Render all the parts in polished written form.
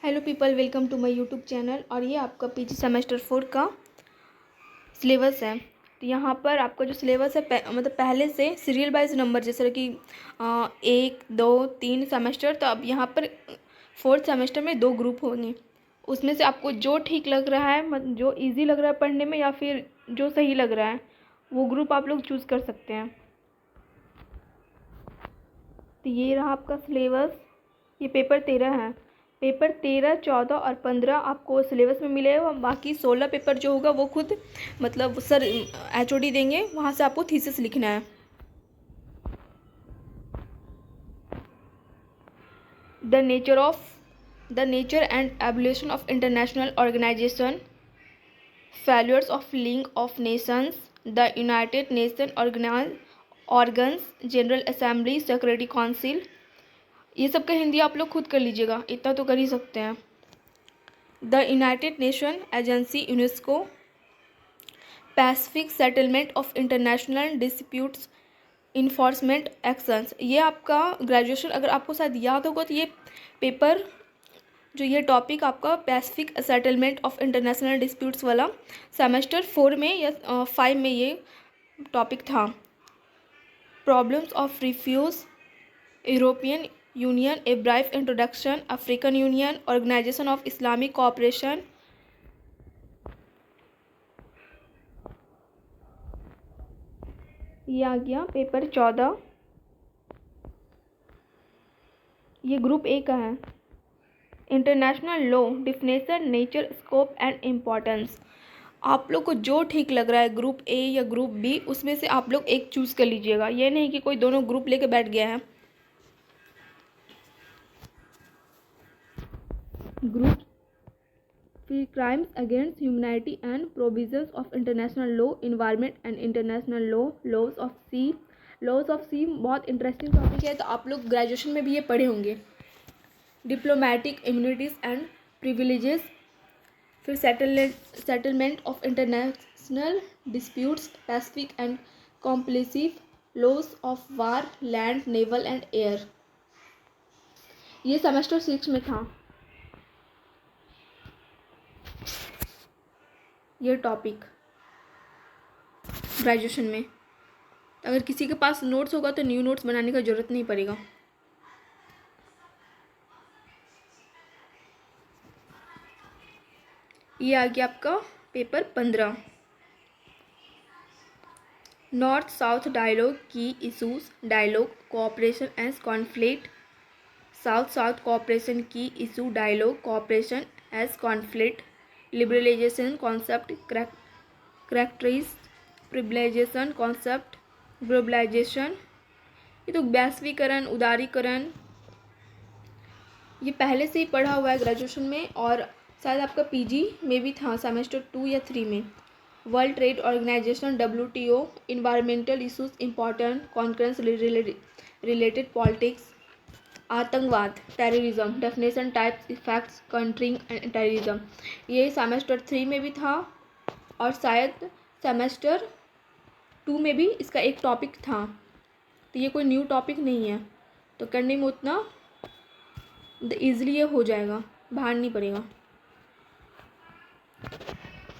Hello people, welcome to my YouTube channel. और ये आपका पीजी सेमेस्टर 4 का सिलेबस है। तो यहाँ पर आपका जो सिलेबस है मतलब पहले से सीरियल वाइज नंबर, जैसे कि 1 2 3 सेमेस्टर। तो अब यहाँ पर 4th सेमेस्टर में 2 ग्रुप होंगे। उसमें से आपको जो ठीक लग रहा है, मतलब जो इजी लग रहा है पढ़ने में या फिर जो सही लग रहा है, वो ग्रुप आप लोग चूज़ कर सकते हैं। तो ये रहा आपका सिलेबस। ये पेपर 13 है। पेपर 13, 14 और 15 आपको सिलेबस में मिलेगा। बाकी 16 पेपर जो होगा वो खुद मतलब सर HOD देंगे, वहाँ से आपको थीसिस लिखना है। The nature and evolution of international organisation, failures of League of Nations, the United Nation organs, General Assembly, Security Council. ये सब का हिंदी आप लोग खुद कर लीजिएगा, इतना तो कर ही सकते हैं। The United nation agency, UNESCO, Pacific settlement of international disputes, enforcement actions. ये आपका ग्रेजुएशन अगर आपको शायद याद होगा तो ये पेपर जो ये टॉपिक आपका pacific settlement of international disputes वाला सेमेस्टर 4 में या 5 में ये टॉपिक था। Problems of refuge, European Union, a brief introduction, African Union, Organisation of Islamic Cooperation. ये आ गया पेपर 14। ये ग्रुप ए का है। International law, definition, nature, scope and importance. आप लोग को जो ठीक लग रहा है ग्रुप ए या ग्रुप बी, उसमें से आप लोग एक चूज़ कर लीजिएगा। ये नहीं कि कोई दोनों ग्रुप लेके बैठ गया है। Group crimes against humanity and provisions of international law, environment and international law, laws of sea. Laws of sea बहुत इंटरेस्टिंग टॉपिक है, तो आप लोग ग्रेजुएशन में भी ये पढ़े होंगे। डिप्लोमेटिक इम्यूनिटीज़ एंड प्रिविलेजेस, फिर settlement of international disputes, pacific and compulsive laws of war, land, naval and air. ये सेमेस्टर 6 में था ये टॉपिक ग्रेजुएशन में। अगर किसी के पास नोट्स होगा तो न्यू नोट्स बनाने का ज़रूरत नहीं पड़ेगा। ये आ गया आपका पेपर 15। नॉर्थ साउथ डायलॉग की issues, dialogue, cooperation as conflict. South south cooperation की issue, dialogue, cooperation as conflict. Liberalisation concept, characteristics, privatisation concept, globalisation. ये तो वैश्वीकरण, उदारीकरण, ये पहले से ही पढ़ा हुआ है ग्रेजुएशन में, और शायद आपका पीजी में भी था सेमेस्टर 2 या 3 में। World trade organisation, WTO, environmental issues, important concerns related politics, आतंकवाद, terrorism, definition, types, effects, countering and terrorism. ये सेमेस्टर 3 में भी था, और शायद सेमेस्टर 2 में भी इसका एक टॉपिक था। तो ये कोई न्यू टॉपिक नहीं है, तो करने में उतना ईजिली ये हो जाएगा, बाहर नहीं पड़ेगा।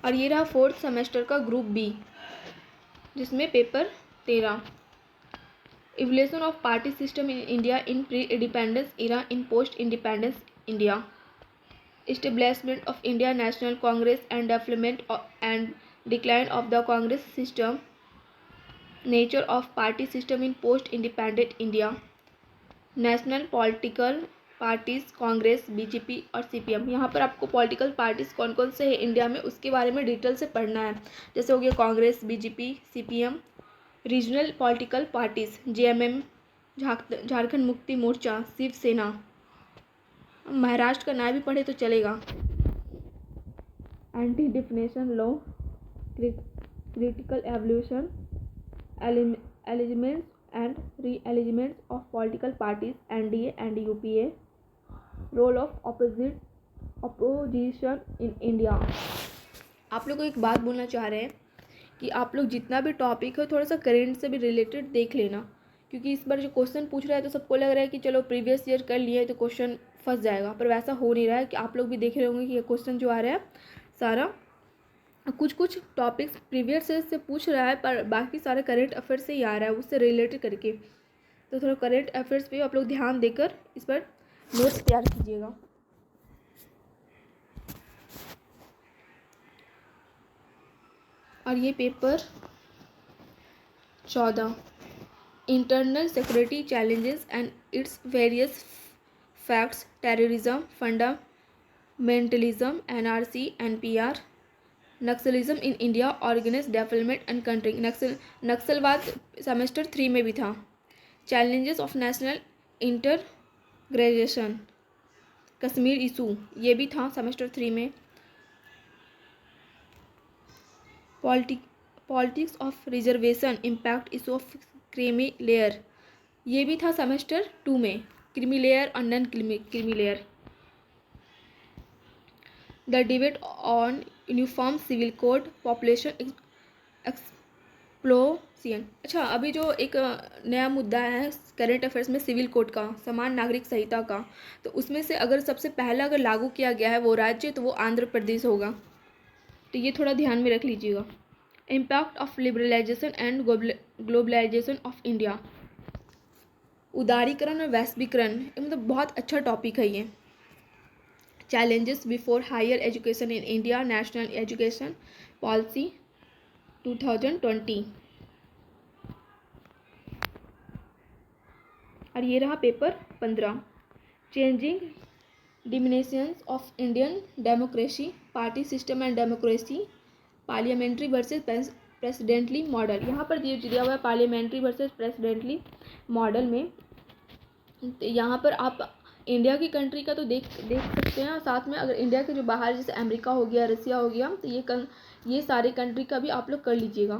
और ये रहा 4th सेमेस्टर का ग्रुप बी, जिसमें paper 13। Evolution of party system in India in pre independence era, in post independence India, establishment of India National Congress and development and decline of the Congress system, nature of party system in post independent India, national political parties, Congress, BJP और CPM। यहाँ पर आपको political parties कौन कौन से हैं India में उसके बारे में डिटेल से पढ़ना है। जैसे हो गया Congress, BJP, CPM। Regional political parties, JMM, Jharkhand Mukti Morcha, Shiv Sena. Maharashtra का नाम भी पढ़े तो चलेगा। Anti defection law, critical evaluation, alignments and re-alignments of political parties, NDA and UPA, role of opposition in India। आप लोग को एक बात बोलना चाह रहे हैं कि आप लोग जितना भी टॉपिक है थोड़ा सा करेंट से भी रिलेटेड देख लेना, क्योंकि इस बार जो क्वेश्चन पूछ रहा है तो सबको लग रहा है कि चलो प्रीवियस ईयर कर लिए तो क्वेश्चन फंस जाएगा, पर वैसा हो नहीं रहा है। कि आप लोग भी देख रहे होंगे कि ये क्वेश्चन जो आ रहा है सारा कुछ कुछ टॉपिक्स प्रीवियस ईयर से पूछ रहा है, पर बाकी सारे करेंट अफेयर्स से ही आ रहा है, उससे रिलेटेड करके। तो थोड़ा करेंट अफेयर्स पे आप लोग ध्यान देकर इस पर नोट्स तैयार कीजिएगा। और ये paper 14 internal security challenges and its various facts, terrorism, fundamentalism, NRC, NPR, naxalism in India, organised development and country. नक्सलवाद सेमेस्टर 3 में भी था। Challenges of national integration, Kashmir issue, ये भी था सेमेस्टर 3 में। Politics of reservation, impact issue of creamy layer, ये भी था सेमेस्टर 2 में। क्रीमी लेयर और non creamy layer. The debate on uniform civil code, population explosion. अच्छा, अभी जो एक नया मुद्दा है करेंट अफेयर्स में सिविल कोड का, समान नागरिक संहिता का, तो उसमें से अगर सबसे पहला अगर लागू किया गया है वो राज्य, तो वो आंध्र प्रदेश होगा। तो ये थोड़ा ध्यान में रख लीजिएगा। Impact of liberalisation and globalisation of India, उदारीकरण और वैश्वीकरण, मतलब बहुत अच्छा टॉपिक है ये। Challenges before higher education in India, national education policy 2020। और ये रहा paper 15 changing dimensions of Indian democracy, party system and democracy, parliamentary versus presidential model. यहाँ पर दिया हुआ है पार्लियामेंट्री वर्सेस प्रेसिडेंटली मॉडल में। यहाँ पर आप इंडिया की कंट्री का तो देख सकते हैं, और साथ में अगर इंडिया के जो बाहर जैसे अमेरिका हो गया, रसिया हो गया, तो ये सारे कंट्री का भी आप लोग कर लीजिएगा।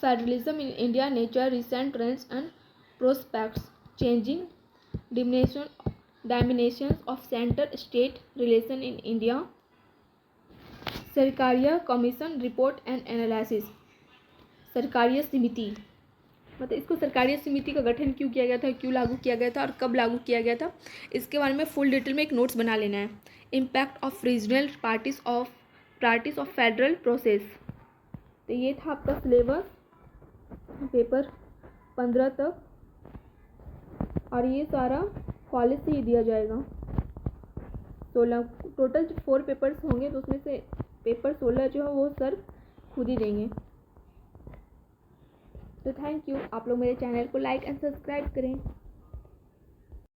Federalism in India, nature, recent trends and prospects, changing dimension of centre state relation in India, Sarkaria commission report and analysis. Sarkaria समिति, मतलब इसको सरकारी समिति का गठन क्यों किया गया था, क्यों लागू किया गया था और कब लागू किया गया था, इसके बारे में फुल डिटेल में एक नोट्स बना लेना है। Impact of regional parties of federal process. तो ये था आपका सिलेबस पेपर 15 तक, और ये सारा कॉलेज से ही दिया जाएगा। 16 टोटल 4 पेपर्स होंगे, तो उसमें से पेपर 16 जो है वो सर खुद ही देंगे। तो थैंक यू, आप लोग मेरे चैनल को लाइक एंड सब्सक्राइब करें।